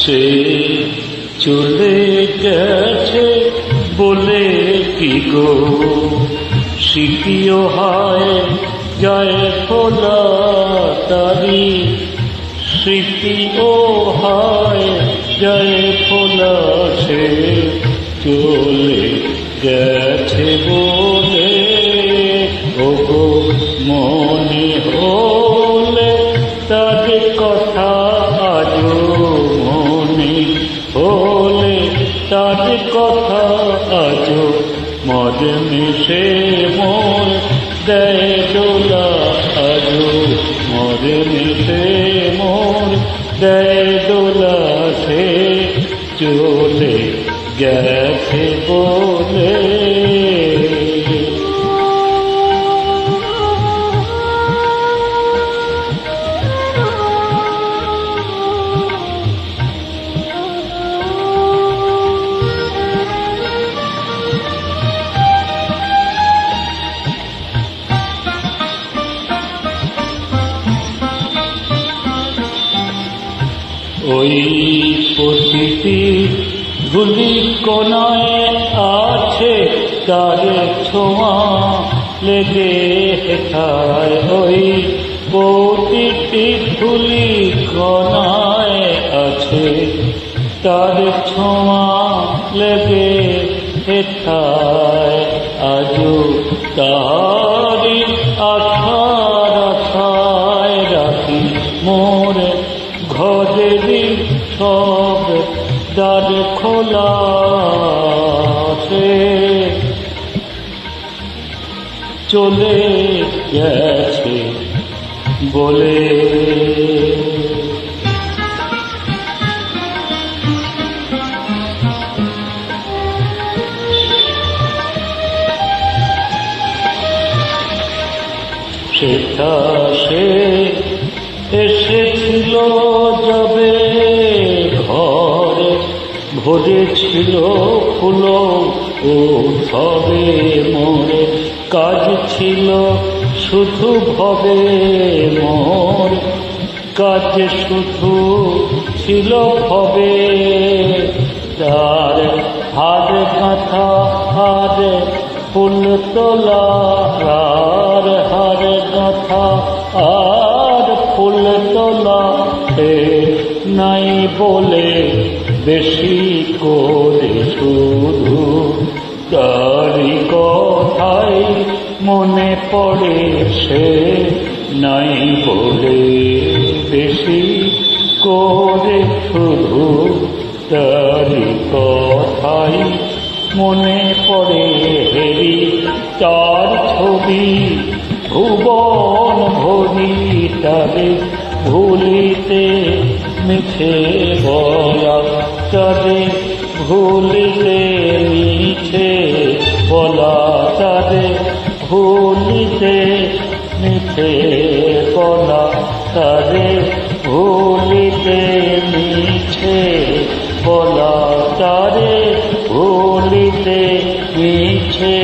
সে চলে গেছে বলে কি গো স্মৃতিও হায় যায় ফোলা তারি স্মৃতিও হায় যায় ফোলা সে চলে গেছে বলে ওগো মনে হলে তার কথা আজও মনে হলে তার কথা আজও মনে মিশে মোর দেয় দোলা আজও মনে মিশে মোর দেয় দোলা সে চলে গেছে বলে ওই প্রতিটি ধুলি কোনায় আছে তার ছোঁয়া লেগে হেথায় ওই প্রতিটি ধুলি কোনায় আছে তার ছোঁয়া লেগে হেথায় আজও তারি আশার আশায় রাখি মোরে ঘরেরই সব দ্বার খোলা সে চলে গেছে বলে সেটা সে এসেছিল যবে ঘরে ভরেছিল ফুল ও সবে মোরে কাজ ছিল শুধু ভবে মোর কাজ শুধু ছিল ভবে তার হার গাঁথা হার ফুল তোলা আর হার গাঁথা আর ফুল তোলা নাই বলে বেশি করে শুধু তারি কথাই মনে পড়ে সে নাই বলে বেশি করে শুধু তারি কথাই মনে পড়ে হেরি তার ছবি ভুবন ভরি তারে ভুলিতে মিছে বলা তারে ভুলিতে মিছে বলা তারে ভুলিতে মিছে বলা তারে ভুলিতে মিছে বলা তারে ভুলিতে মিছে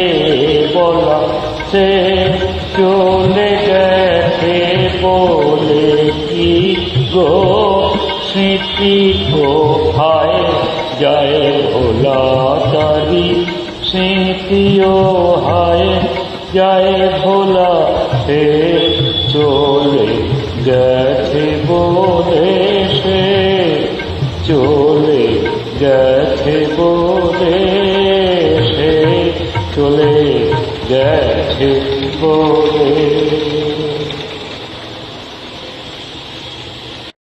বলা সে চলে গেছে বলে কি গো স্মৃতি কোথায় যায় ভোলা তারি স্মৃতিও হায় যায় ভোলা সে চলে গেছে বলে সে চলে গেছে বলে সে চলে গেছে বলে